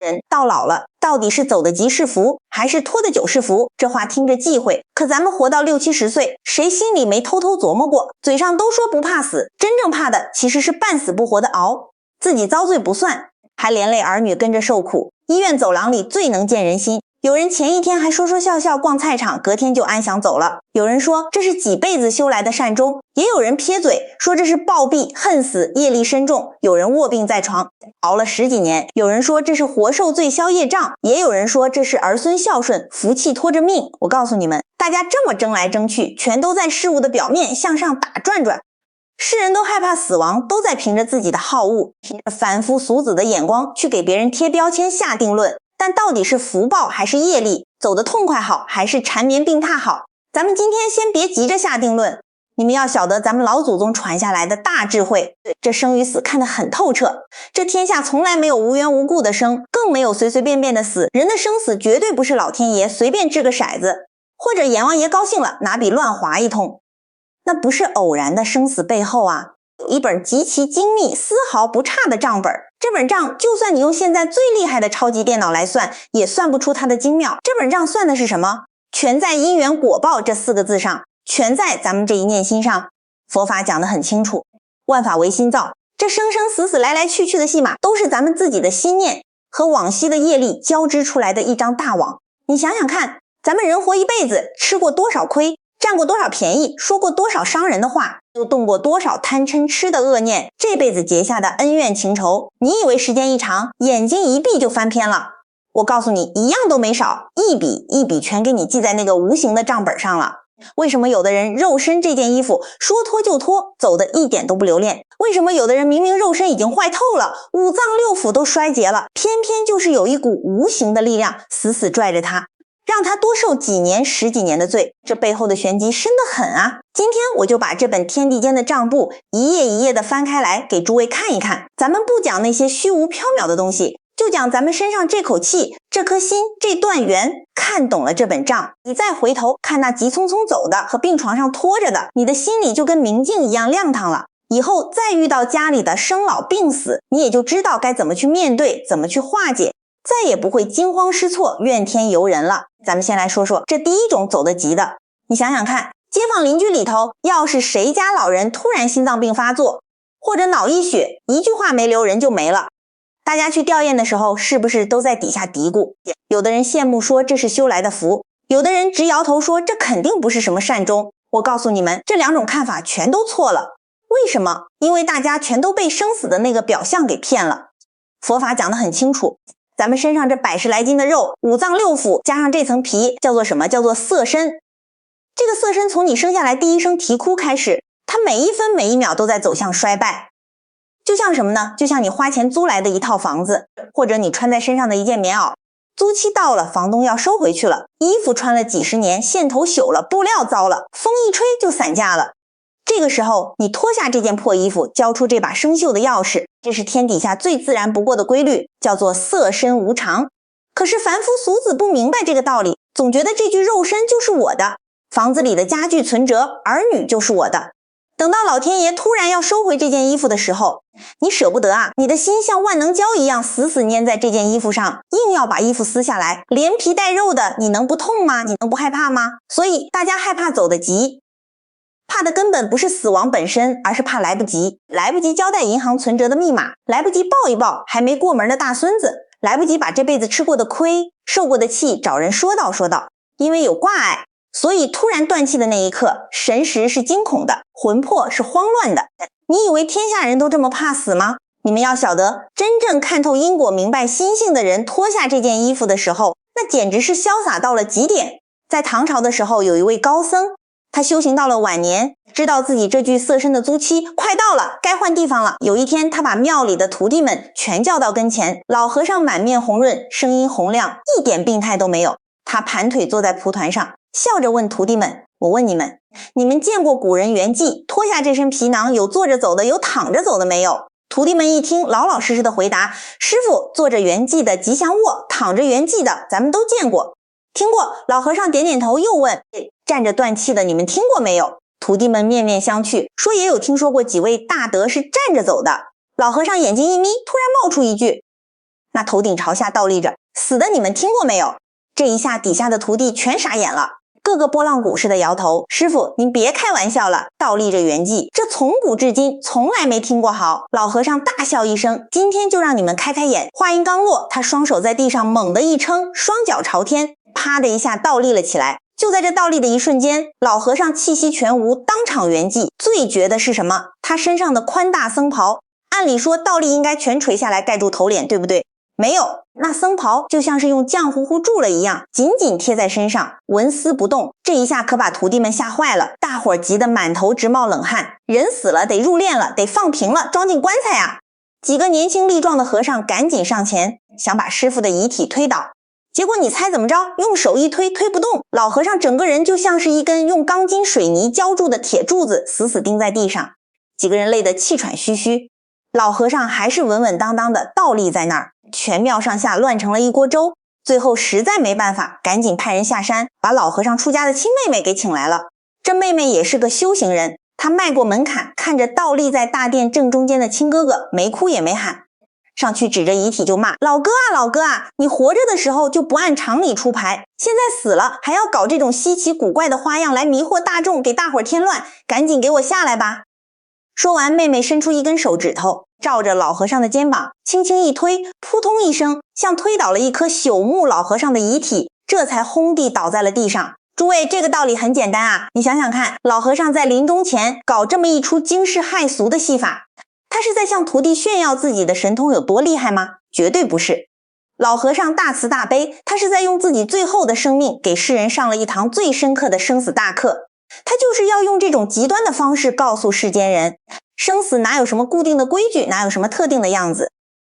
人到老了，到底是走得急是福，还是拖得久是福？这话听着忌讳，可咱们活到60、70岁，谁心里没偷偷琢磨过？嘴上都说不怕死，真正怕的其实是半死不活的熬，自己遭罪不算，还连累儿女跟着受苦。医院走廊里最能见人心，有人前一天还说说笑笑逛菜场，隔天就安详走了。有人说这是几辈子修来的善终，也有人撇嘴说这是暴毙恨死，业力深重。有人卧病在床，熬了10几年。有人说这是活受罪消业障，也有人说这是儿孙孝顺，福气拖着命。我告诉你们，大家这么争来争去，全都在事物的表面向上打转转。世人都害怕死亡，都在凭着自己的好恶，凭着凡夫俗子的眼光去给别人贴标签下定论。但到底是福报还是业力，走得痛快好还是缠绵病榻好？咱们今天先别急着下定论，你们要晓得咱们老祖宗传下来的大智慧，这生与死看得很透彻。这天下从来没有无缘无故的生，更没有随随便便的死。人的生死绝对不是老天爷随便掷个骰子，或者阎王爷高兴了拿笔乱划一通。那不是偶然的，生死背后啊，有一本极其精密丝毫不差的账本。这本账就算你用现在最厉害的超级电脑来算，也算不出它的精妙。这本账算的是什么？全在因缘果报这4个字上，全在咱们这一念心上。佛法讲得很清楚，万法唯心造，这生生死死来来去去的戏码，都是咱们自己的心念和往昔的业力交织出来的一张大网。你想想看，咱们人活一辈子，吃过多少亏，占过多少便宜，说过多少伤人的话，又动过多少贪嗔痴的恶念，这辈子结下的恩怨情仇，你以为时间一长，眼睛一闭就翻篇了？我告诉你，一样都没少，一笔一笔全给你记在那个无形的账本上了。为什么有的人肉身这件衣服说脱就脱，走得一点都不留恋？为什么有的人明明肉身已经坏透了，五脏六腑都衰竭了，偏偏就是有一股无形的力量死死拽着他，让他多受几年10几年的罪？这背后的玄机深得很啊！今天我就把这本天地间的账簿一页一页的翻开来给诸位看一看。咱们不讲那些虚无缥缈的东西，就讲咱们身上这口气，这颗心，这段缘。看懂了这本账，你再回头看那急匆匆走的和病床上拖着的，你的心里就跟明镜一样亮堂了。以后再遇到家里的生老病死，你也就知道该怎么去面对，怎么去化解，再也不会惊慌失措，怨天尤人了。咱们先来说说这第一种走得急的。你想想看，街坊邻居里头，要是谁家老人突然心脏病发作，或者脑溢血，一句话没留人就没了，大家去吊唁的时候，是不是都在底下嘀咕？有的人羡慕说这是修来的福，有的人直摇头说这肯定不是什么善终。我告诉你们，这2种看法全都错了。为什么？因为大家全都被生死的那个表象给骗了。佛法讲得很清楚，咱们身上这100-10来斤的肉，五脏六腑加上这层皮，叫做什么？叫做色身。这个色身从你生下来第一声啼哭开始，它每一分每一秒都在走向衰败。就像什么呢？就像你花钱租来的一套房子，或者你穿在身上的一件棉袄，租期到了，房东要收回去了，衣服穿了几十年，线头朽了，布料糟了，风一吹就散架了。这个时候你脱下这件破衣服，交出这把生锈的钥匙，这是天底下最自然不过的规律，叫做色身无常。可是凡夫俗子不明白这个道理，总觉得这具肉身就是我的，房子里的家具存折，儿女就是我的。等到老天爷突然要收回这件衣服的时候，你舍不得啊，你的心像万能胶一样死死粘在这件衣服上，硬要把衣服撕下来，连皮带肉的，你能不痛吗？你能不害怕吗？所以大家害怕走得急，怕的根本不是死亡本身，而是怕来不及。来不及交代银行存折的密码，来不及抱一抱还没过门的大孙子，来不及把这辈子吃过的亏，受过的气找人说道说道。因为有挂碍，所以突然断气的那一刻，神识是惊恐的，魂魄是慌乱的。你以为天下人都这么怕死吗？你们要晓得，真正看透因果明白心性的人脱下这件衣服的时候，那简直是潇洒到了极点。在唐朝的时候，有一位高僧，他修行到了晚年，知道自己这具色身的租期快到了，该换地方了。有一天，他把庙里的徒弟们全叫到跟前，老和尚满面红润，声音洪亮，一点病态都没有。他盘腿坐在蒲团上，笑着问徒弟们，我问你们，你们见过古人圆寂脱下这身皮囊，有坐着走的，有躺着走的没有？徒弟们一听，老老实实的回答，师父，坐着圆寂的吉祥卧，躺着圆寂的咱们都见过。听过。老和尚点点头，又问，站着断气的你们听过没有？徒弟们面面相觑，说也有听说过几位大德是站着走的。老和尚眼睛一眯，突然冒出一句，那头顶朝下倒立着，死的你们听过没有？这一下底下的徒弟全傻眼了，个个拨浪鼓似的摇头。师傅，您别开玩笑了，倒立着圆寂，这从古至今从来没听过好。老和尚大笑一声，今天就让你们开开眼。话音刚落，他双手在地上猛地一撑，双脚朝天，啪的一下倒立了起来。就在这倒立的一瞬间，老和尚气息全无，当场圆寂。最绝的是什么？他身上的宽大僧袍，按理说倒立应该全垂下来盖住头脸，对不对？没有，那僧袍就像是用浆糊糊住了一样，紧紧贴在身上，纹丝不动。这一下可把徒弟们吓坏了，大伙儿急得满头直冒冷汗。人死了得入殓了，得放平了，装进棺材啊！几个年轻力壮的和尚赶紧上前，想把师傅的遗体推倒。结果你猜怎么着？用手一推，推不动。老和尚整个人就像是一根用钢筋水泥浇筑的铁柱子，死死钉在地上。几个人累得气喘吁吁，老和尚还是稳稳当当的倒立在那儿。全庙上下乱成了一锅粥。最后实在没办法，赶紧派人下山，把老和尚出家的亲妹妹给请来了。这妹妹也是个修行人，她迈过门槛，看着倒立在大殿正中间的亲哥哥，没哭也没喊，上去指着遗体就骂：老哥啊老哥啊，你活着的时候就不按常理出牌，现在死了还要搞这种稀奇古怪的花样来迷惑大众，给大伙儿添乱，赶紧给我下来吧。说完，妹妹伸出一根手指头，照着老和尚的肩膀轻轻一推，扑通一声，像推倒了一颗朽木老和尚的遗体，这才轰地倒在了地上。诸位，这个道理很简单啊，你想想看，老和尚在临终前搞这么一出惊世骇俗的戏法，他是在向徒弟炫耀自己的神通有多厉害吗？绝对不是。老和尚大慈大悲，他是在用自己最后的生命给世人上了一堂最深刻的生死大课。他就是要用这种极端的方式告诉世间人，生死哪有什么固定的规矩，哪有什么特定的样子。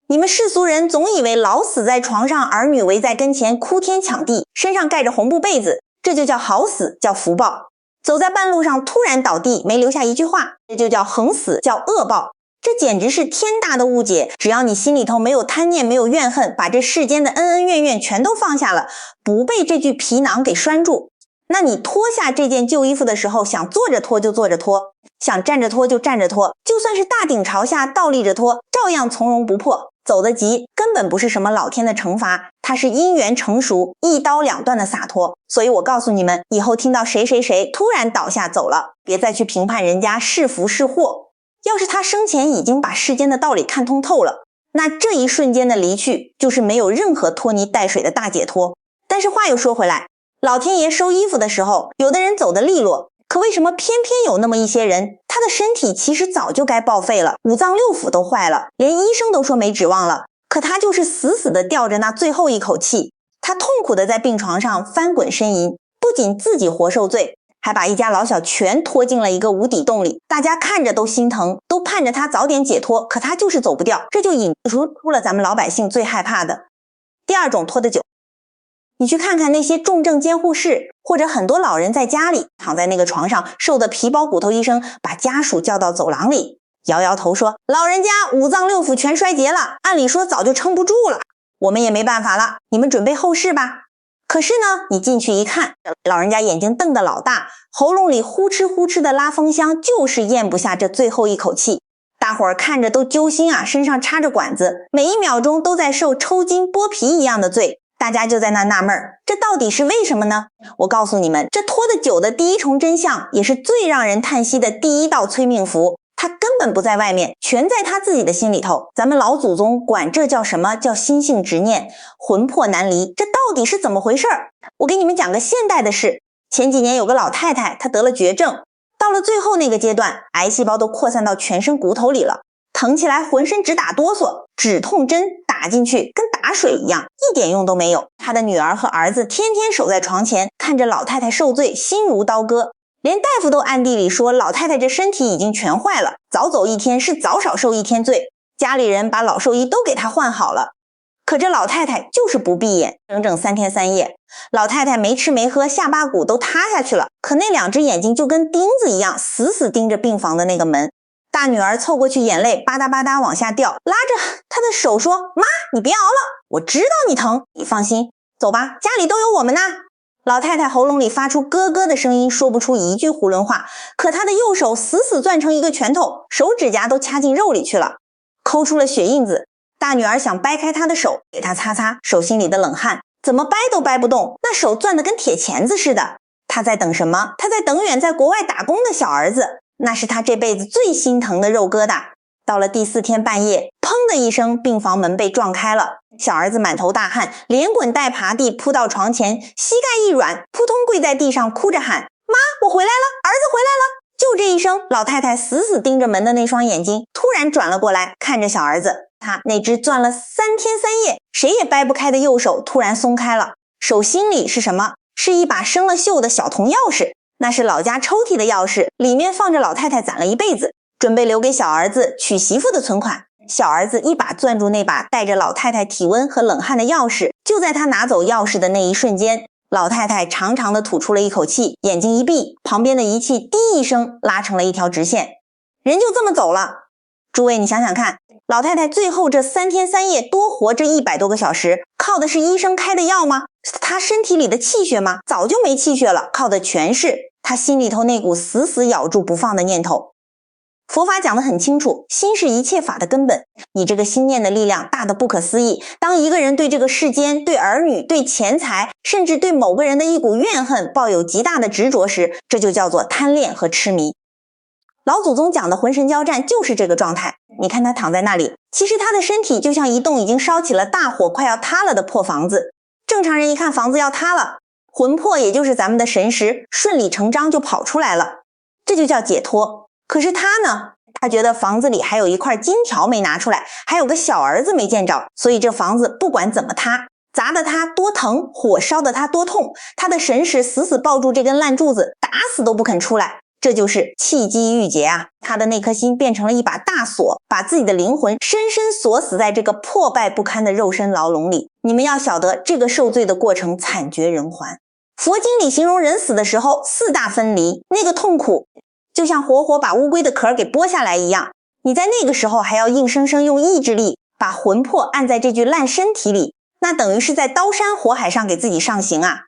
你们世俗人总以为老死在床上，儿女围在跟前哭天抢地，身上盖着红布被子，这就叫好死，叫福报。走在半路上突然倒地，没留下一句话，这就叫横死，叫恶报。这简直是天大的误解。只要你心里头没有贪念，没有怨恨，把这世间的恩恩怨怨全都放下了，不被这具皮囊给拴住，那你脱下这件旧衣服的时候，想坐着脱就坐着脱，想站着脱就站着脱，就算是大顶朝下倒立着脱，照样从容不迫。走得急根本不是什么老天的惩罚，它是因缘成熟，一刀两断的洒脱。所以我告诉你们，以后听到谁谁谁突然倒下走了，别再去评判人家是福是祸。要是他生前已经把世间的道理看通透了，那这一瞬间的离去就是没有任何拖泥带水的大解脱。但是话又说回来，老天爷收衣服的时候，有的人走得利落，可为什么偏偏有那么一些人，他的身体其实早就该报废了，五脏六腑都坏了，连医生都说没指望了，可他就是死死地吊着那最后一口气。他痛苦地在病床上翻滚呻吟，不仅自己活受罪，还把一家老小全拖进了一个无底洞里，大家看着都心疼，都盼着他早点解脱，可他就是走不掉。这就引出了咱们老百姓最害怕的第二种拖得久。你去看看那些重症监护室，或者很多老人在家里躺在那个床上，瘦得皮包骨头医生把家属叫到走廊里，摇摇头说，老人家五脏六腑全衰竭了，按理说早就撑不住了，我们也没办法了，你们准备后事吧。可是呢，你进去一看，老人家眼睛瞪得老大，喉咙里呼哧呼哧的拉风箱，就是咽不下这最后一口气。大伙儿看着都揪心啊，身上插着管子，每一秒钟都在受抽筋剥皮一样的罪。大家就在那纳闷儿，这到底是为什么呢？我告诉你们，这拖得久的第一重真相，也是最让人叹息的第一道催命符，它根本不在外面，全在他自己的心里头。咱们老祖宗管这叫什么？叫心性执念，魂魄难离。这到底是怎么回事？我给你们讲个现代的事。前几年有个老太太，她得了绝症，到了最后那个阶段，癌细胞都扩散到全身骨头里了，疼起来浑身直打哆嗦，止痛针打进去跟打水一样，一点用都没有。他的女儿和儿子天天守在床前，看着老太太受罪，心如刀割。连大夫都暗地里说，老太太这身体已经全坏了，早走一天是早少受一天罪。家里人把老兽医都给她换好了，可这老太太就是不闭眼，整整3天3夜。老太太没吃没喝，下巴骨都塌下去了，可那2只眼睛就跟钉子一样，死死盯着病房的那个门。大女儿凑过去，眼泪吧嗒吧嗒往下掉，拉着她的手说，妈，你别熬了，我知道你疼，你放心，走吧，家里都有我们呢。老太太喉咙里发出咯咯的声音，说不出一句囫囵话，可她的右手死死攥成一个拳头，手指甲都掐进肉里去了，抠出了血印子。大女儿想掰开他的手，给他擦擦手心里的冷汗，怎么掰都掰不动，那手攥得跟铁钳子似的。他在等什么？他在等远在国外打工的小儿子，那是他这辈子最心疼的肉疙瘩。到了第4天半夜，砰的一声，病房门被撞开了，小儿子满头大汗，连滚带爬地扑到床前，膝盖一软，扑通跪在地上，哭着喊：妈，我回来了，儿子回来了。就这一声，老太太死死盯着门的那双眼睛突然转了过来，看着小儿子，他那只攥了3天3夜谁也掰不开的右手突然松开了，手心里是什么？是一把生了锈的小铜钥匙，那是老家抽屉的钥匙，里面放着老太太攒了一辈子准备留给小儿子娶媳妇的存款。小儿子一把攥住那把带着老太太体温和冷汗的钥匙，就在他拿走钥匙的那一瞬间，老太太长长的吐出了一口气，眼睛一闭，旁边的仪器滴一声拉成了一条直线，人就这么走了。诸位你想想看，老太太最后这3天3夜多活这100多个小时，靠的是医生开的药吗？她身体里的气血吗？早就没气血了，靠的全是她心里头那股死死咬住不放的念头。佛法讲得很清楚，心是一切法的根本，你这个心念的力量大得不可思议。当一个人对这个世间、对儿女、对钱财，甚至对某个人的一股怨恨抱有极大的执着时，这就叫做贪恋和痴迷。老祖宗讲的浑神交战就是这个状态。你看他躺在那里，其实他的身体就像一栋已经烧起了大火快要塌了的破房子。正常人一看房子要塌了，魂魄也就是咱们的神识顺理成章就跑出来了，这就叫解脱。可是他呢，他觉得房子里还有一块金条没拿出来，还有个小儿子没见着，所以这房子不管怎么塌，砸得他多疼，火烧得他多痛，他的神识死死抱住这根烂柱子，打死都不肯出来。这就是气机郁结啊！他的那颗心变成了一把大锁，把自己的灵魂深深锁死在这个破败不堪的肉身牢笼里。你们要晓得，这个受罪的过程惨绝人寰。佛经里形容人死的时候4大分离，那个痛苦就像活活把乌龟的壳给剥下来一样。你在那个时候还要硬生生用意志力把魂魄按在这具烂身体里，那等于是在刀山火海上给自己上刑啊！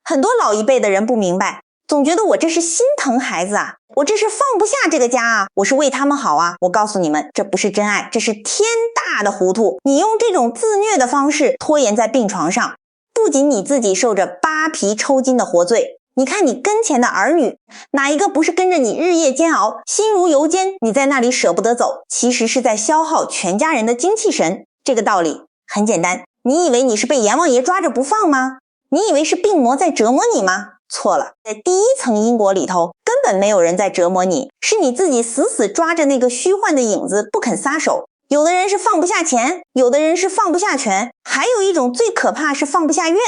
很多老一辈的人不明白，总觉得我这是心疼孩子啊，我这是放不下这个家啊，我是为他们好啊。我告诉你们，这不是真爱，这是天大的糊涂。你用这种自虐的方式拖延在病床上，不仅你自己受着扒皮抽筋的活罪，你看你跟前的儿女，哪一个不是跟着你日夜煎熬，心如油煎，你在那里舍不得走，其实是在消耗全家人的精气神。这个道理很简单，你以为你是被阎王爷抓着不放吗？你以为是病魔在折磨你吗？错了，在第一层因果里头，根本没有人在折磨你，是你自己死死抓着那个虚幻的影子不肯撒手。有的人是放不下钱，有的人是放不下权，还有一种最可怕是放不下怨。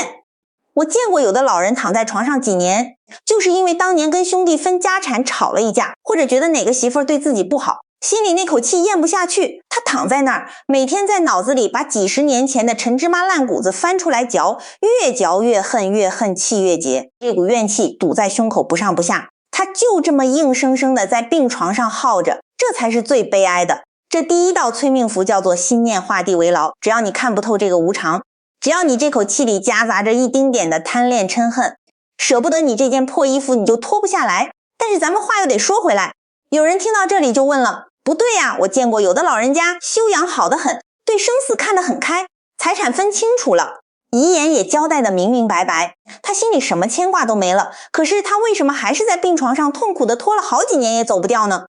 我见过有的老人躺在床上几年，就是因为当年跟兄弟分家产吵了一架，或者觉得哪个媳妇儿对自己不好，心里那口气咽不下去，他躺在那儿，每天在脑子里把几十年前的陈芝麻烂谷子翻出来嚼，越嚼越恨，越恨气越结，这股怨气堵在胸口不上不下，他就这么硬生生的在病床上耗着，这才是最悲哀的。这第一道催命符叫做心念画地为牢，只要你看不透这个无常，只要你这口气里夹杂着一丁点的贪恋嗔恨，舍不得你这件破衣服，你就脱不下来。但是咱们话又得说回来，有人听到这里就问了，不对呀，我见过有的老人家修养好得很，对生死看得很开，财产分清楚了，遗言也交代得明明白白，他心里什么牵挂都没了，可是他为什么还是在病床上痛苦地拖了好几年也走不掉呢？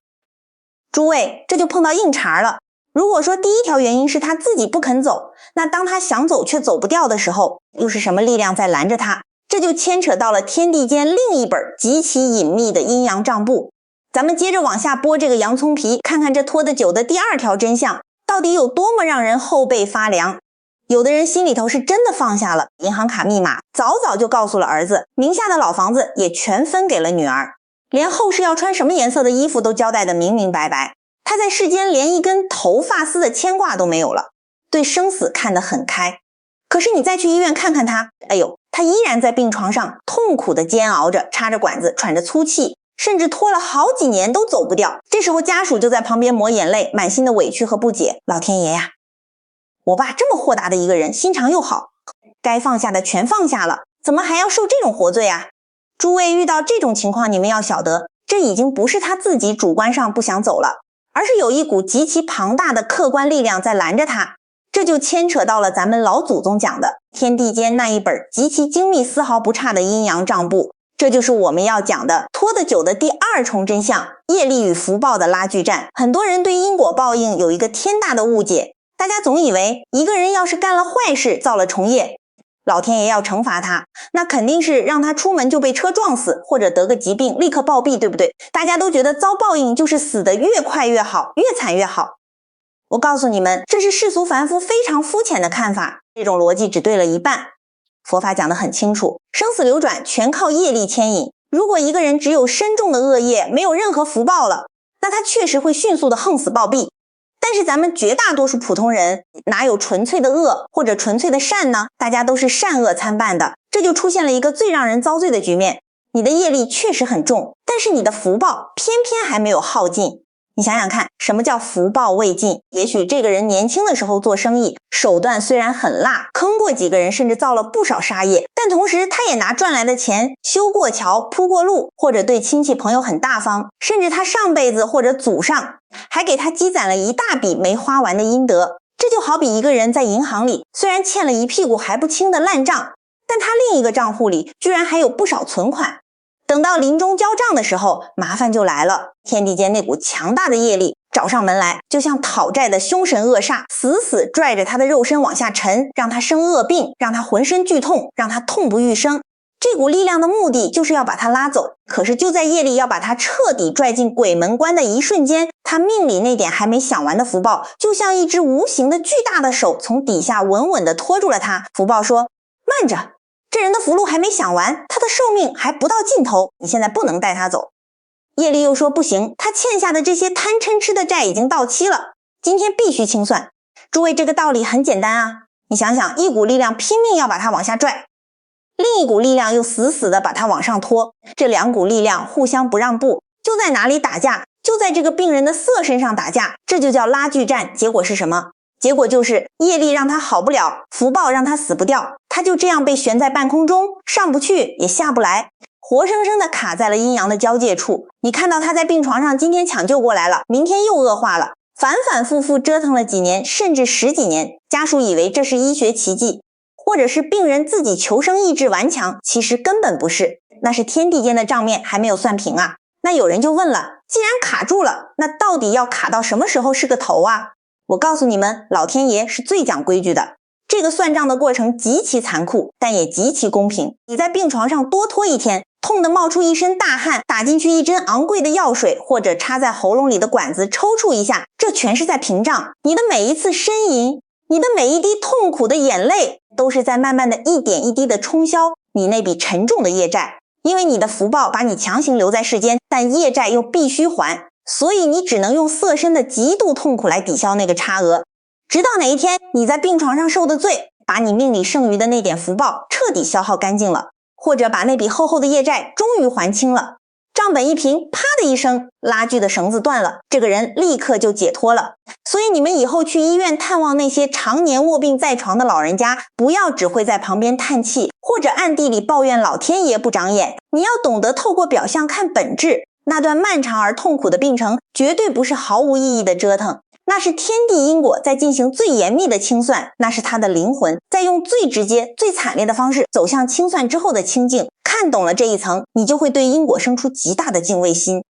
诸位，这就碰到硬茬了。如果说第一条原因是他自己不肯走，那当他想走却走不掉的时候，又是什么力量在拦着他？这就牵扯到了天地间另一本极其隐秘的阴阳账簿。咱们接着往下剥这个洋葱皮，看看这拖得久的第二条真相到底有多么让人后背发凉。有的人心里头是真的放下了，银行卡密码早早就告诉了儿子，名下的老房子也全分给了女儿，连后世要穿什么颜色的衣服都交代得明明白白。他在世间连一根头发丝的牵挂都没有了，对生死看得很开。可是你再去医院看看他，哎呦，他依然在病床上痛苦地煎熬着，插着管子，喘着粗气，甚至拖了好几年都走不掉。这时候家属就在旁边抹眼泪，满心的委屈和不解。老天爷呀，我爸这么豁达的一个人，心肠又好，该放下的全放下了，怎么还要受这种活罪啊？诸位遇到这种情况，你们要晓得，这已经不是他自己主观上不想走了，而是有一股极其庞大的客观力量在拦着他。这就牵扯到了咱们老祖宗讲的天地间那一本极其精密丝毫不差的阴阳账簿。这就是我们要讲的拖得久的第二重真相，业力与福报的拉锯战。很多人对因果报应有一个天大的误解，大家总以为一个人要是干了坏事，造了重业，老天爷要惩罚他，那肯定是让他出门就被车撞死，或者得个疾病立刻暴毙，对不对？大家都觉得遭报应就是死得越快越好，越惨越好。我告诉你们，这是世俗凡夫非常肤浅的看法，这种逻辑只对了一半。佛法讲得很清楚，生死流转全靠业力牵引。如果一个人只有深重的恶业，没有任何福报了，那他确实会迅速的横死暴毙。但是咱们绝大多数普通人哪有纯粹的恶或者纯粹的善呢？大家都是善恶参半的，这就出现了一个最让人遭罪的局面。你的业力确实很重，但是你的福报偏偏还没有耗尽。你想想看，什么叫福报未尽？也许这个人年轻的时候做生意，手段虽然很辣，坑过几个人，甚至造了不少杀业，但同时他也拿赚来的钱修过桥、铺过路，或者对亲戚朋友很大方，甚至他上辈子或者祖上还给他积攒了一大笔没花完的阴德。这就好比一个人在银行里虽然欠了一屁股还不清的烂账，但他另一个账户里居然还有不少存款。等到临终交账的时候，麻烦就来了，天地间那股强大的业力找上门来，就像讨债的凶神恶煞，死死拽着他的肉身往下沉，让他生恶病，让他浑身剧痛，让他痛不欲生。这股力量的目的就是要把他拉走，可是就在业力要把他彻底拽进鬼门关的一瞬间，他命里那点还没享完的福报，就像一只无形的巨大的手从底下稳稳地拖住了他。福报说：慢着，这人的福禄还没享完，他的寿命还不到尽头，你现在不能带他走。业力又说不行，他欠下的这些贪嗔痴的债已经到期了，今天必须清算。诸位，这个道理很简单啊，你想想，一股力量拼命要把他往下拽，另一股力量又死死的把他往上拖，这两股力量互相不让步，就在哪里打架？就在这个病人的色身上打架，这就叫拉锯战。结果是什么？结果就是业力让他好不了，福报让他死不掉，他就这样被悬在半空中，上不去也下不来，活生生的卡在了阴阳的交界处。你看到他在病床上，今天抢救过来了，明天又恶化了，反反复复折腾了几年，甚至10几年。家属以为这是医学奇迹，或者是病人自己求生意志顽强，其实根本不是，那是天地间的账面还没有算平啊。那有人就问了，既然卡住了，那到底要卡到什么时候是个头啊？我告诉你们，老天爷是最讲规矩的，这个算账的过程极其残酷，但也极其公平。你在病床上多拖一天，痛得冒出一身大汗，打进去一针昂贵的药水，或者插在喉咙里的管子抽搐一下，这全是在平账。你的每一次呻吟，你的每一滴痛苦的眼泪，都是在慢慢的一点一滴的冲销你那笔沉重的业债。因为你的福报把你强行留在世间，但业债又必须还，所以你只能用色身的极度痛苦来抵消那个差额。直到哪一天你在病床上受的罪，把你命里剩余的那点福报彻底消耗干净了，或者把那笔厚厚的业债终于还清了，账本一平，啪的一声，拉锯的绳子断了，这个人立刻就解脱了。所以你们以后去医院探望那些常年卧病在床的老人家，不要只会在旁边叹气，或者暗地里抱怨老天爷不长眼，你要懂得透过表象看本质。那段漫长而痛苦的病程绝对不是毫无意义的折腾，那是天地因果在进行最严密的清算，那是他的灵魂在用最直接最惨烈的方式走向清算之后的清净。看懂了这一层，你就会对因果生出极大的敬畏心。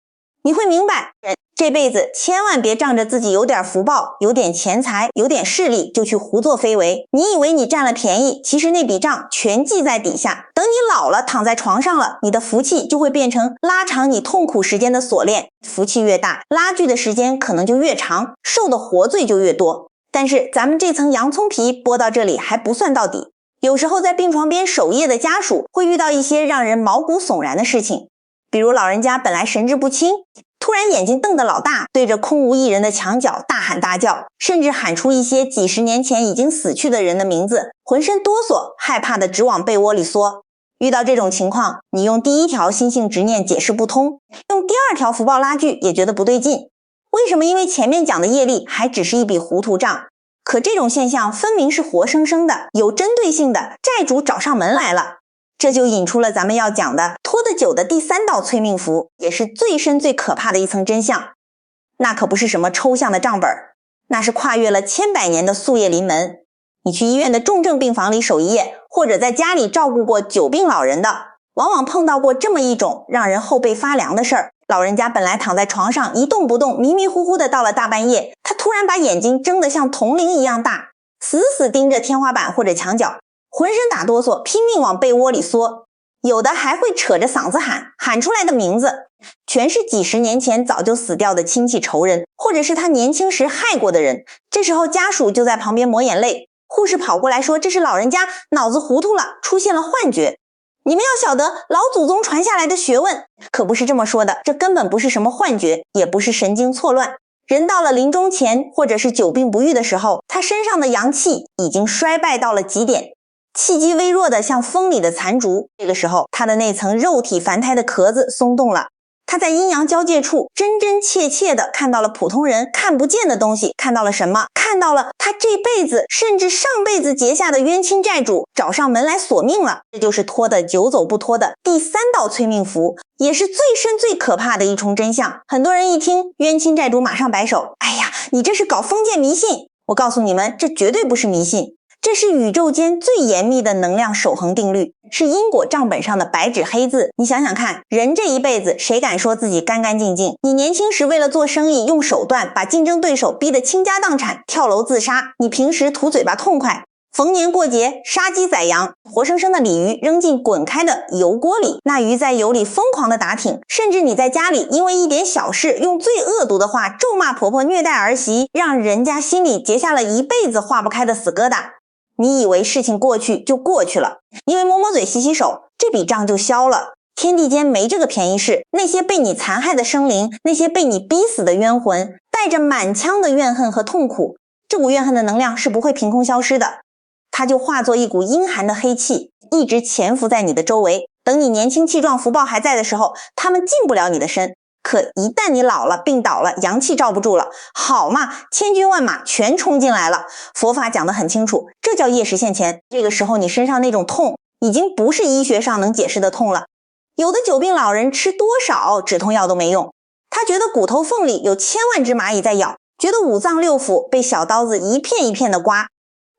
你会明白，这辈子千万别仗着自己有点福报，有点钱财，有点势力就去胡作非为。你以为你占了便宜，其实那笔账全记在底下。等你老了，躺在床上了，你的福气就会变成拉长你痛苦时间的锁链。福气越大，拉锯的时间可能就越长，受的活罪就越多。但是咱们这层洋葱皮剥到这里还不算到底，有时候在病床边守夜的家属会遇到一些让人毛骨悚然的事情。比如老人家本来神志不清，突然眼睛瞪得老大，对着空无一人的墙角大喊大叫，甚至喊出一些几十年前已经死去的人的名字，浑身哆嗦，害怕的直往被窝里缩。遇到这种情况，你用第一条心性执念解释不通，用第二条福报拉锯也觉得不对劲。为什么？因为前面讲的业力还只是一笔糊涂账，可这种现象分明是活生生的，有针对性的，债主找上门来了。这就引出了咱们要讲的拖得久的第3道催命符，也是最深最可怕的一层真相。那可不是什么抽象的账本，那是跨越了千百年的夙夜临门。你去医院的重症病房里守一夜，或者在家里照顾过久病老人的，往往碰到过这么一种让人后背发凉的事儿。老人家本来躺在床上一动不动，迷迷糊糊的，到了大半夜，他突然把眼睛睁得像铜铃一样大，死死盯着天花板或者墙角，浑身打哆嗦，拼命往被窝里缩。有的还会扯着嗓子喊出来的名字全是几十年前早就死掉的亲戚仇人，或者是他年轻时害过的人。这时候家属就在旁边抹眼泪，护士跑过来说这是老人家脑子糊涂了，出现了幻觉。你们要晓得老祖宗传下来的学问可不是这么说的，这根本不是什么幻觉，也不是神经错乱。人到了临终前或者是久病不愈的时候，他身上的阳气已经衰败到了极点，气机微弱的像风里的残烛。这个时候他的那层肉体凡胎的壳子松动了，他在阴阳交界处真真切切地看到了普通人看不见的东西。看到了什么？看到了他这辈子甚至上辈子结下的冤亲债主找上门来索命了。这就是拖得久走不脱的第3道催命符，也是最深最可怕的一重真相。很多人一听冤亲债主马上摆手，哎呀，你这是搞封建迷信。我告诉你们，这绝对不是迷信，这是宇宙间最严密的能量守恒定律，是因果账本上的白纸黑字。你想想看，人这一辈子谁敢说自己干干净净？你年轻时为了做生意用手段把竞争对手逼得倾家荡产，跳楼自杀，你平时吐嘴巴痛快，逢年过节杀鸡宰羊，活生生的鲤鱼扔进滚开的油锅里，那鱼在油里疯狂的打挺。甚至你在家里因为一点小事用最恶毒的话咒骂婆婆，虐待儿媳，让人家心里结下了一辈子化不开的死疙瘩。你以为事情过去就过去了，因为摸摸嘴洗洗手，这笔账就消了。天地间没这个便宜事，那些被你残害的生灵，那些被你逼死的冤魂，带着满腔的怨恨和痛苦，这股怨恨的能量是不会凭空消失的，它就化作一股阴寒的黑气，一直潜伏在你的周围。等你年轻气壮福报还在的时候，他们进不了你的身。可一旦你老了病倒了，阳气罩不住了，好嘛，千军万马全冲进来了。佛法讲得很清楚，这叫业时现前。这个时候你身上那种痛已经不是医学上能解释的痛了。有的久病老人吃多少止痛药都没用，他觉得骨头缝里有千万只蚂蚁在咬，觉得五脏六腑被小刀子一片一片的刮。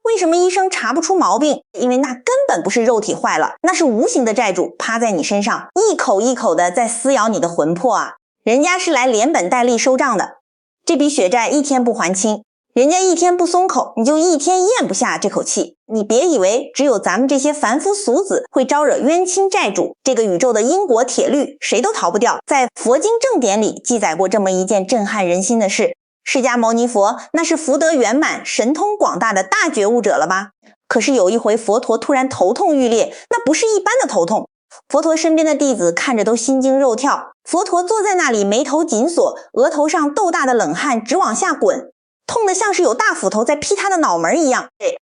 为什么医生查不出毛病？因为那根本不是肉体坏了，那是无形的债主趴在你身上，一口一口的在撕咬你的魂魄啊！人家是来连本带利收账的，这笔血债一天不还清，人家一天不松口，你就一天咽不下这口气。你别以为只有咱们这些凡夫俗子会招惹冤亲债主，这个宇宙的因果铁律谁都逃不掉。在佛经正典里记载过这么一件震撼人心的事，释迦牟尼佛那是福德圆满神通广大的大觉悟者了吧？可是有一回佛陀突然头痛欲裂，那不是一般的头痛，佛陀身边的弟子看着都心惊肉跳。佛陀坐在那里眉头紧锁，额头上豆大的冷汗直往下滚，痛得像是有大斧头在劈他的脑门一样。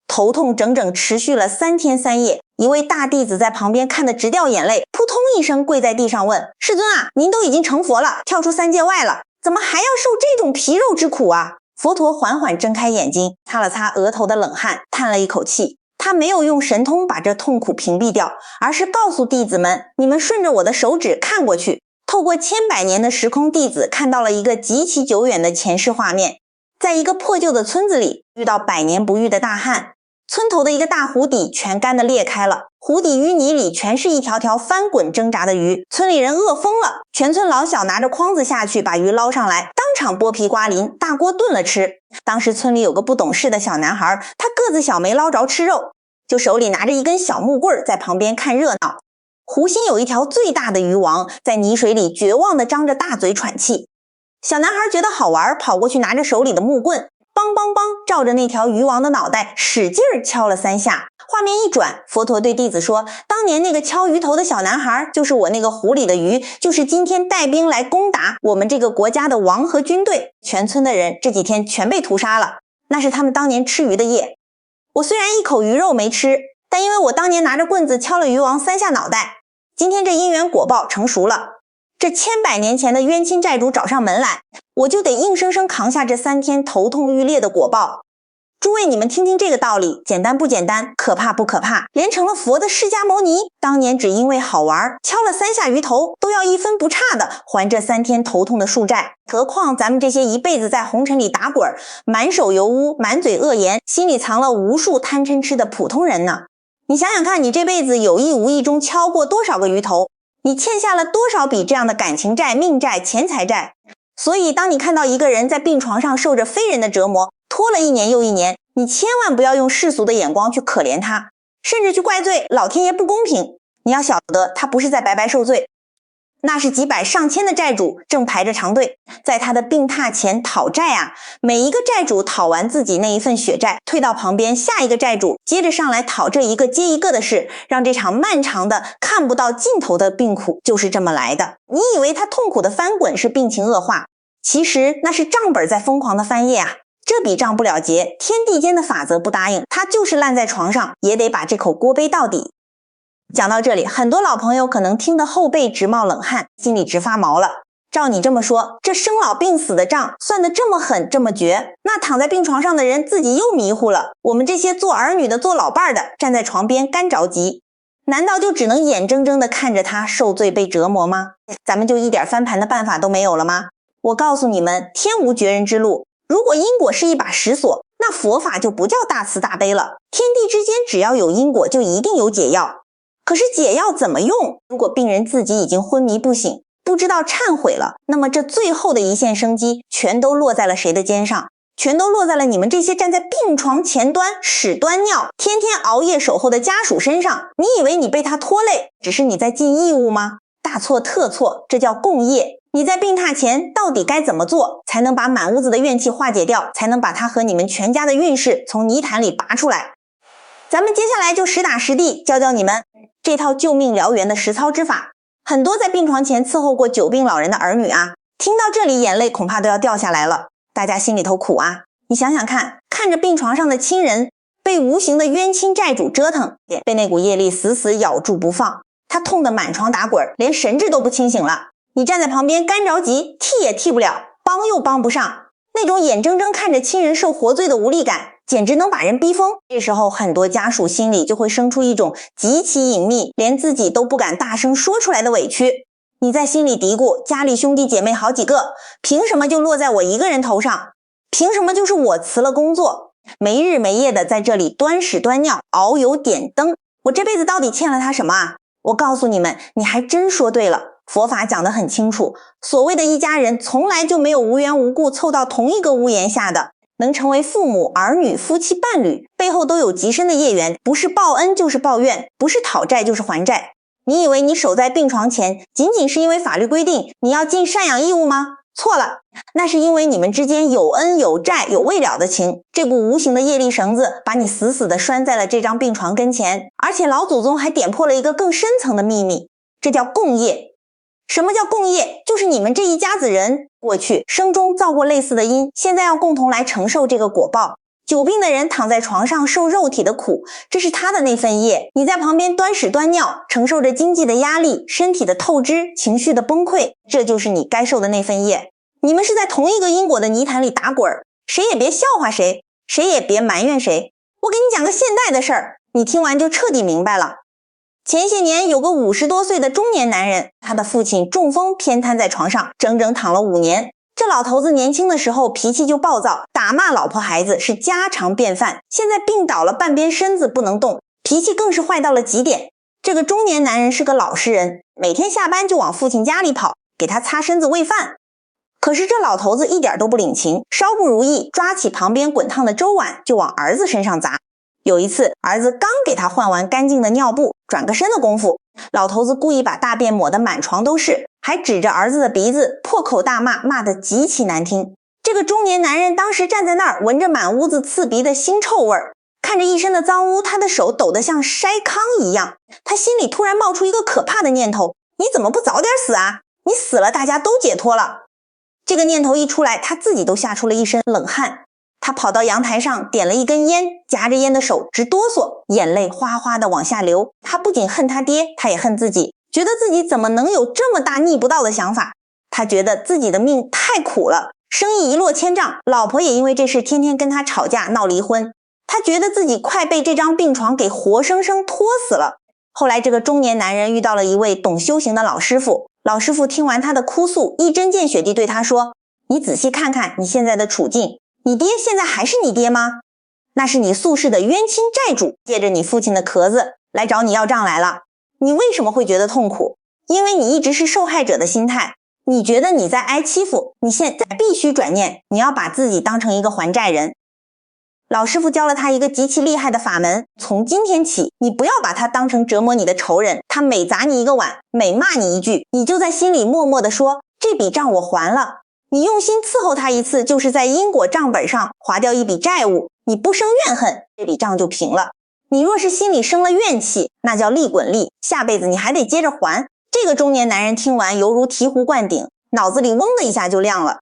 头痛整整持续了3天3夜。一位大弟子在旁边看得直掉眼泪，扑通一声跪在地上问：世尊啊，您都已经成佛了，跳出3界外了，怎么还要受这种皮肉之苦啊？佛陀缓缓睁开眼睛，擦了擦额头的冷汗，叹了一口气。他没有用神通把这痛苦屏蔽掉，而是告诉弟子们，你们顺着我的手指看过去。透过千百年的时空，弟子看到了一个极其久远的前世画面。在一个破旧的村子里，遇到百年不遇的大旱，村头的一个大湖底全干得裂开了，湖底淤泥里全是一条条翻滚挣扎的鱼，村里人饿疯了，全村老小拿着筐子下去把鱼捞上来，当场剥皮刮鳞，大锅炖了吃。当时村里有个不懂事的小男孩，他个子小没捞着吃肉，就手里拿着一根小木棍在旁边看热闹。湖心有一条最大的鱼王在泥水里绝望地张着大嘴喘气，小男孩觉得好玩，跑过去拿着手里的木棍，梆梆梆照着那条鱼王的脑袋使劲敲了3下。画面一转，佛陀对弟子说，当年那个敲鱼头的小男孩就是我那个湖里的鱼，就是今天带兵来攻打我们这个国家的王和军队，全村的人这几天全被屠杀了，那是他们当年吃鱼的业。我虽然一口鱼肉没吃，但因为我当年拿着棍子敲了鱼王3下脑袋，今天这因缘果报成熟了，这千百年前的冤亲债主找上门来，我就得硬生生扛下这3天头痛欲裂的果报。诸位，你们听听这个道理，简单不简单？可怕不可怕？连成了佛的释迦牟尼，当年只因为好玩，敲了3下鱼头，都要一分不差的还这3天头痛的数债。何况咱们这些一辈子在红尘里打滚，满手油污，满嘴恶言，心里藏了无数贪嗔痴的普通人呢？你想想看，你这辈子有意无意中敲过多少个鱼头？你欠下了多少笔这样的感情债、命债、钱财债？所以当你看到一个人在病床上受着非人的折磨，拖了1年又1年，你千万不要用世俗的眼光去可怜他，甚至去怪罪老天爷不公平。你要晓得，他不是在白白受罪，那是几百上千的债主正排着长队，在他的病榻前讨债啊。每一个债主讨完自己那一份血债，退到旁边，下一个债主接着上来讨这一个接一个的事，让这场漫长的看不到尽头的病苦就是这么来的。你以为他痛苦的翻滚是病情恶化，其实那是账本在疯狂的翻页啊。这笔账不了结，天地间的法则不答应，他就是烂在床上也得把这口锅背到底。讲到这里，很多老朋友可能听得后背直冒冷汗，心里直发毛了。照你这么说，这生老病死的账算得这么狠这么绝，那躺在病床上的人自己又迷糊了，我们这些做儿女的做老伴的站在床边干着急，难道就只能眼睁睁地看着他受罪被折磨吗？咱们就一点翻盘的办法都没有了吗？我告诉你们，天无绝人之路，如果因果是一把石锁，那佛法就不叫大慈大悲了。天地之间只要有因果，就一定有解药。可是解药怎么用？如果病人自己已经昏迷不醒，不知道忏悔了，那么这最后的一线生机全都落在了谁的肩上？全都落在了你们这些站在病床前端屎端尿天天熬夜守候的家属身上。你以为你被他拖累，只是你在尽义务吗？大错特错，这叫共业。你在病榻前到底该怎么做，才能把满屋子的怨气化解掉，才能把他和你们全家的运势从泥潭里拔出来？咱们接下来就实打实地教教你们这套救命燎原的实操之法。很多在病床前伺候过久病老人的儿女啊，听到这里眼泪恐怕都要掉下来了，大家心里头苦啊。你想想看，看着病床上的亲人被无形的冤亲债主折腾，被那股业力死死咬住不放，他痛得满床打滚，连神志都不清醒了。你站在旁边干着急，替也替不了，帮又帮不上，那种眼睁睁看着亲人受活罪的无力感简直能把人逼疯。这时候很多家属心里就会生出一种极其隐秘，连自己都不敢大声说出来的委屈。你在心里嘀咕，家里兄弟姐妹好几个，凭什么就落在我一个人头上？凭什么就是我辞了工作，没日没夜的在这里端屎端尿，熬油点灯？我这辈子到底欠了他什么啊？我告诉你们，你还真说对了。佛法讲得很清楚，所谓的一家人从来就没有无缘无故凑到同一个屋檐下的，能成为父母、儿女、夫妻、伴侣，背后都有极深的业缘，不是报恩就是报怨，不是讨债就是还债。你以为你守在病床前仅仅是因为法律规定你要尽赡养义务吗？错了，那是因为你们之间有恩有债，有未了的情，这股无形的业力绳子把你死死地拴在了这张病床跟前。而且老祖宗还点破了一个更深层的秘密，这叫共业。什么叫共业？就是你们这一家子人过去生中造过类似的因，现在要共同来承受这个果报。久病的人躺在床上受肉体的苦，这是他的那份业，你在旁边端屎端尿，承受着经济的压力，身体的透支，情绪的崩溃，这就是你该受的那份业。你们是在同一个因果的泥潭里打滚，谁也别笑话谁，谁也别埋怨谁。我给你讲个现代的事儿，你听完就彻底明白了。前些年有个50多岁的中年男人，他的父亲中风偏瘫在床上，整整躺了5年。这老头子年轻的时候脾气就暴躁，打骂老婆孩子是家常便饭，现在病倒了，半边身子不能动，脾气更是坏到了极点。这个中年男人是个老实人，每天下班就往父亲家里跑，给他擦身子喂饭。可是这老头子一点都不领情，稍不如意，抓起旁边滚烫的粥碗就往儿子身上砸。有一次，儿子刚给他换完干净的尿布，转个身的功夫，老头子故意把大便抹得满床都是，还指着儿子的鼻子破口大骂，骂得极其难听。这个中年男人当时站在那儿，闻着满屋子刺鼻的腥臭味儿，看着一身的脏污，他的手抖得像筛糠一样。他心里突然冒出一个可怕的念头，你怎么不早点死啊？你死了大家都解脱了。这个念头一出来，他自己都吓出了一身冷汗。他跑到阳台上点了一根烟，夹着烟的手直哆嗦，眼泪哗哗的往下流。他不仅恨他爹，他也恨自己，觉得自己怎么能有这么大逆不道的想法。他觉得自己的命太苦了，生意一落千丈，老婆也因为这事天天跟他吵架闹离婚。他觉得自己快被这张病床给活生生拖死了。后来这个中年男人遇到了一位懂修行的老师傅，老师傅听完他的哭诉，一针见血地对他说，你仔细看看你现在的处境，你爹现在还是你爹吗？那是你宿世的冤亲债主借着你父亲的壳子来找你要账来了。你为什么会觉得痛苦？因为你一直是受害者的心态，你觉得你在挨欺负，你现在必须转念，你要把自己当成一个还债人。老师傅教了他一个极其厉害的法门，从今天起，你不要把他当成折磨你的仇人，他每砸你一个碗，每骂你一句，你就在心里默默地说，这笔账我还了。你用心伺候他一次，就是在因果账本上划掉一笔债务，你不生怨恨，这笔账就平了。你若是心里生了怨气，那叫利滚利，下辈子你还得接着还。这个中年男人听完犹如醍醐灌顶，脑子里嗡的一下就亮了。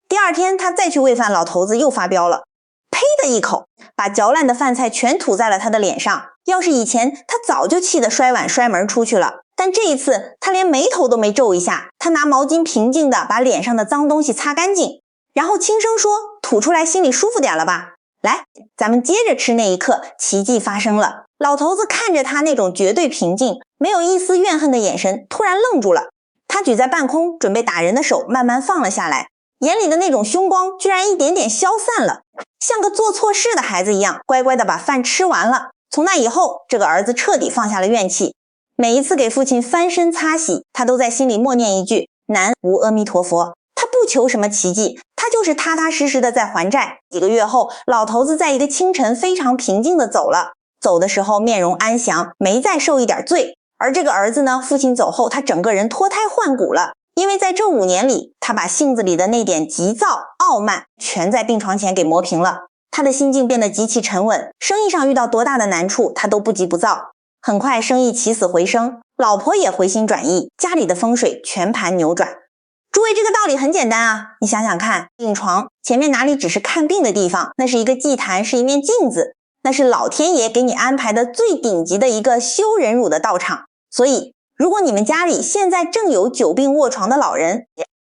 第二天他再去喂饭，老头子又发飙了，呸的一口把嚼烂的饭菜全吐在了他的脸上。要是以前他早就气得摔碗摔门出去了，但这一次他连眉头都没皱一下，他拿毛巾平静地把脸上的脏东西擦干净，然后轻声说，吐出来心里舒服点了吧？来，咱们接着吃。那一刻奇迹发生了，老头子看着他那种绝对平静没有一丝怨恨的眼神，突然愣住了。他举在半空准备打人的手慢慢放了下来，眼里的那种凶光居然一点点消散了，像个做错事的孩子一样乖乖地把饭吃完了。从那以后，这个儿子彻底放下了怨气，每一次给父亲翻身擦洗，他都在心里默念一句南无阿弥陀佛。他不求什么奇迹，他就是踏踏实实的在还债。几个月后，老头子在一个清晨非常平静的走了，走的时候面容安详，没再受一点罪。而这个儿子呢，父亲走后他整个人脱胎换骨了，因为在这5年里，他把性子里的那点急躁傲慢全在病床前给磨平了。他的心境变得极其沉稳，生意上遇到多大的难处他都不急不躁。很快生意起死回生，老婆也回心转意，家里的风水全盘扭转。诸位，这个道理很简单啊，你想想看，病床前面哪里只是看病的地方，那是一个祭坛，是一面镜子，那是老天爷给你安排的最顶级的一个修忍辱的道场。所以如果你们家里现在正有久病卧床的老人，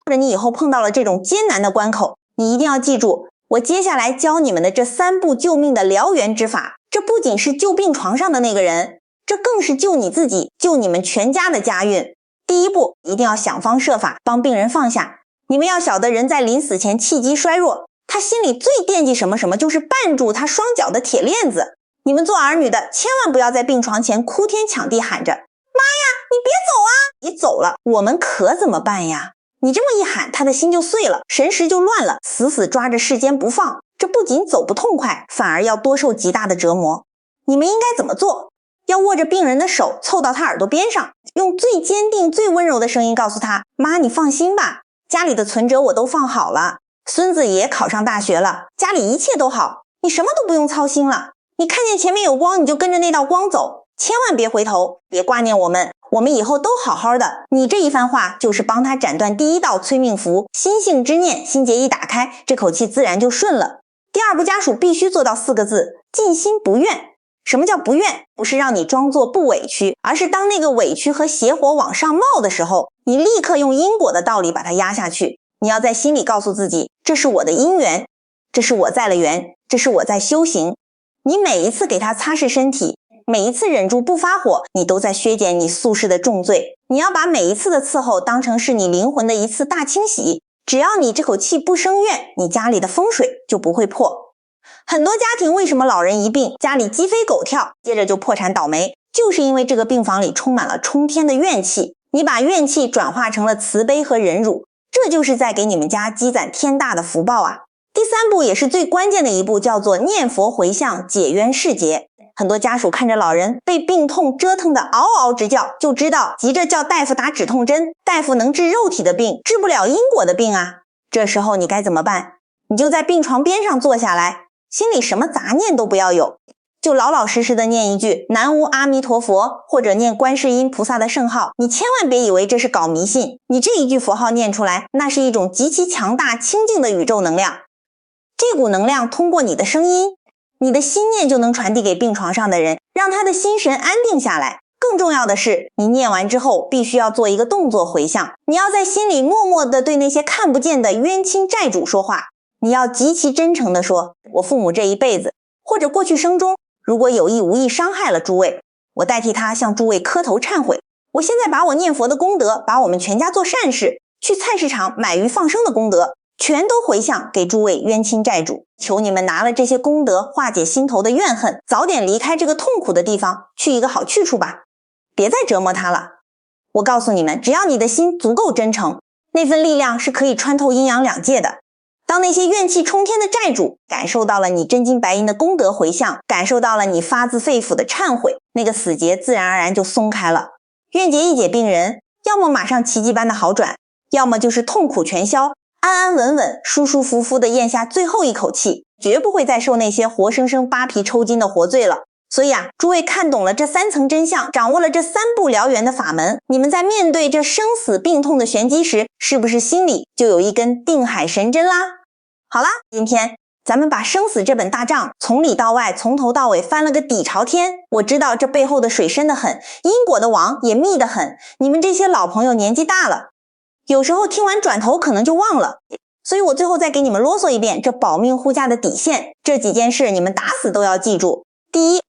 或者你以后碰到了这种艰难的关口，你一定要记住我接下来教你们的这3步救命的燎原之法。这不仅是救病床上的那个人，这更是救你自己，救你们全家的家运。第一步，一定要想方设法帮病人放下。你们要晓得，人在临死前气机衰弱，他心里最惦记什么就是绊住他双脚的铁链子。你们做儿女的千万不要在病床前哭天抢地喊着，妈呀，你别走啊！你走了，我们可怎么办呀？你这么一喊，他的心就碎了，神识就乱了，死死抓着世间不放。这不仅走不痛快，反而要多受极大的折磨。你们应该怎么做？要握着病人的手，凑到他耳朵边上，用最坚定最温柔的声音告诉他，妈，你放心吧，家里的存折我都放好了，孙子也考上大学了，家里一切都好，你什么都不用操心了。你看见前面有光，你就跟着那道光走，千万别回头，别挂念我们以后都好好的。你这一番话就是帮他斩断第1道催命符，心性之念，心结一打开，这口气自然就顺了。第2步，家属必须做到4个字，尽心不怨。什么叫不怨？不是让你装作不委屈，而是当那个委屈和邪火往上冒的时候，你立刻用因果的道理把它压下去。你要在心里告诉自己，这是我的因缘，这是我在了缘，这是我在修行。你每一次给他擦拭身体，每一次忍住不发火，你都在削减你宿世的重罪。你要把每一次的伺候当成是你灵魂的一次大清洗，只要你这口气不生怨，你家里的风水就不会破。很多家庭为什么老人一病，家里鸡飞狗跳，接着就破产倒霉，就是因为这个病房里充满了冲天的怨气。你把怨气转化成了慈悲和忍辱，这就是在给你们家积攒天大的福报啊。第3步也是最关键的一步，叫做念佛回向，解冤释结。很多家属看着老人被病痛折腾的嗷嗷直叫，就知道急着叫大夫打止痛针，大夫能治肉体的病，治不了因果的病啊。这时候你该怎么办？你就在病床边上坐下来，心里什么杂念都不要有，就老老实实的念一句南无阿弥陀佛，或者念观世音菩萨的圣号。你千万别以为这是搞迷信，你这一句佛号念出来，那是一种极其强大清净的宇宙能量。这股能量通过你的声音，你的心念就能传递给病床上的人，让他的心神安定下来。更更重要的是，你念完之后必须要做一个动作回向，你要在心里默默地对那些看不见的冤亲债主说话，你要极其真诚地说，我父母这一辈子或者过去生中，如果有意无意伤害了诸位，我代替他向诸位磕头忏悔。我现在把我念佛的功德，把我们全家做善事，去菜市场买鱼放生的功德，全都回向给诸位冤亲债主，求你们拿了这些功德化解心头的怨恨，早点离开这个痛苦的地方，去一个好去处吧，别再折磨他了。我告诉你们，只要你的心足够真诚，那份力量是可以穿透阴阳两界的。当那些怨气冲天的债主感受到了你真金白银的功德回向，感受到了你发自肺腑的忏悔，那个死结自然而然就松开了。怨结一解，病人要么马上奇迹般的好转，要么就是痛苦全消，安安稳稳舒舒服服地咽下最后一口气，绝不会再受那些活生生扒皮抽筋的活罪了。所以诸位看懂了这3层真相，掌握了这3步燎原的法门，你们在面对这生死病痛的玄机时，是不是心里就有一根定海神针啦？好啦，今天咱们把生死这本大账从里到外，从头到尾翻了个底朝天。我知道这背后的水深得很，因果的网也密得很，你们这些老朋友年纪大了，有时候听完转头可能就忘了，所以我最后再给你们啰嗦一遍这保命护驾的底线，这几件事你们打死都要记住。第一，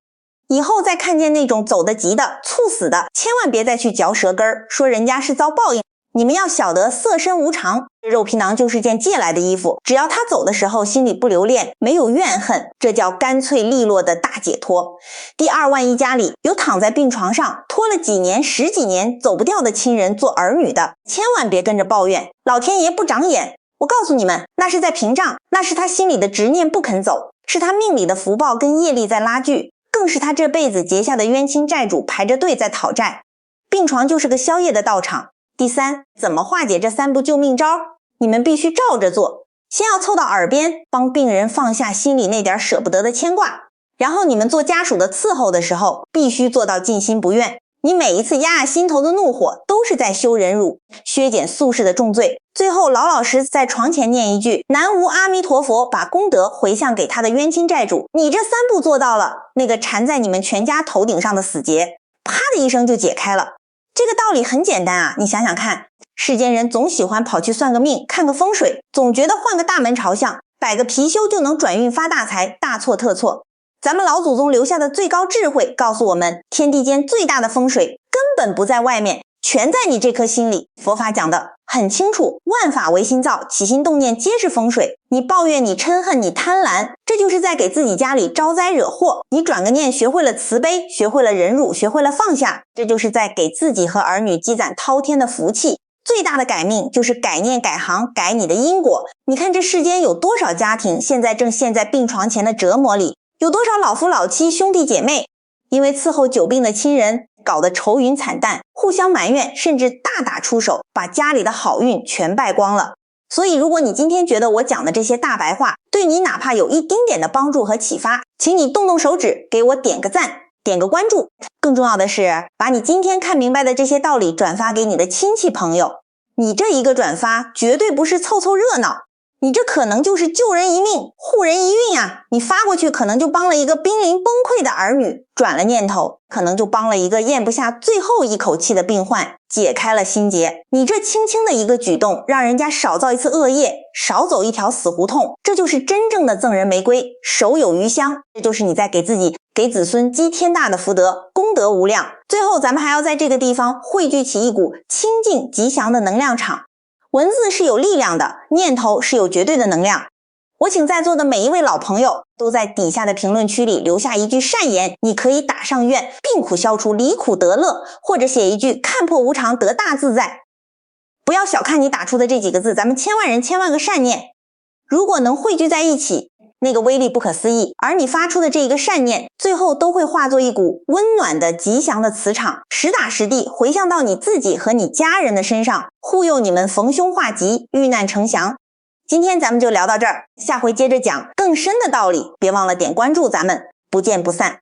以后再看见那种走得急的、猝死的，千万别再去嚼舌根儿，说人家是遭报应。你们要晓得色身无常，肉皮囊就是件借来的衣服，只要他走的时候心里不留恋，没有怨恨，这叫干脆利落的大解脱。第二，万一家里有躺在病床上拖了几年、10几年走不掉的亲人做儿女的，千万别跟着抱怨老天爷不长眼。我告诉你们，那是在屏障，那是他心里的执念不肯走，是他命里的福报跟业力在拉锯，更是他这辈子结下的冤亲债主排着队在讨债。病床就是个宵夜的道场。第三，怎么化解这3步救命招？你们必须照着做。先要凑到耳边，帮病人放下心里那点舍不得的牵挂，然后你们做家属的伺候的时候，必须做到尽心不愿。你每一次压下心头的怒火，都是在修忍辱，削减宿世的重罪。最后老老实在床前念一句南无阿弥陀佛，把功德回向给他的冤亲债主。你这3步做到了，那个缠在你们全家头顶上的死结，啪的一声就解开了。这个道理很简单啊，你想想看，世间人总喜欢跑去算个命，看个风水，总觉得换个大门朝向，摆个貔貅就能转运发大财，大错特错。咱们老祖宗留下的最高智慧告诉我们，天地间最大的风水根本不在外面，全在你这颗心里。佛法讲的很清楚，万法唯心造，起心动念皆是风水。你抱怨，你嗔恨，你贪婪，这就是在给自己家里招灾惹祸。你转个念，学会了慈悲，学会了忍辱，学会了放下，这就是在给自己和儿女积攒滔天的福气。最大的改命就是改念改行，改你的因果。你看这世间有多少家庭现在正陷在病床前的折磨里，有多少老夫老妻兄弟姐妹因为伺候久病的亲人搞得愁云惨淡，互相埋怨，甚至大打出手，把家里的好运全败光了。所以如果你今天觉得我讲的这些大白话对你哪怕有一丁点的帮助和启发，请你动动手指给我点个赞，点个关注。更重要的是，把你今天看明白的这些道理转发给你的亲戚朋友。你这一个转发绝对不是凑凑热闹，你这可能就是救人一命，护人一运啊！你发过去可能就帮了一个濒临崩溃的儿女转了念头，可能就帮了一个咽不下最后一口气的病患解开了心结。你这轻轻的一个举动，让人家少造一次恶业，少走一条死胡同，这就是真正的赠人玫瑰，手有余香。这就是你在给自己给子孙积天大的福德，功德无量。最后咱们还要在这个地方汇聚起一股清净吉祥的能量场。文字是有力量的，念头是有绝对的能量。我请在座的每一位老朋友都在底下的评论区里留下一句善言，你可以打上愿，病苦消除，离苦得乐，或者写一句看破无常，得大自在。不要小看你打出的这几个字，咱们千万人千万个善念，如果能汇聚在一起，那个威力不可思议。而你发出的这一个善念，最后都会化作一股温暖的吉祥的磁场，实打实地回向到你自己和你家人的身上，护佑你们逢凶化吉，遇难成祥。今天咱们就聊到这儿，下回接着讲更深的道理，别忘了点关注，咱们不见不散。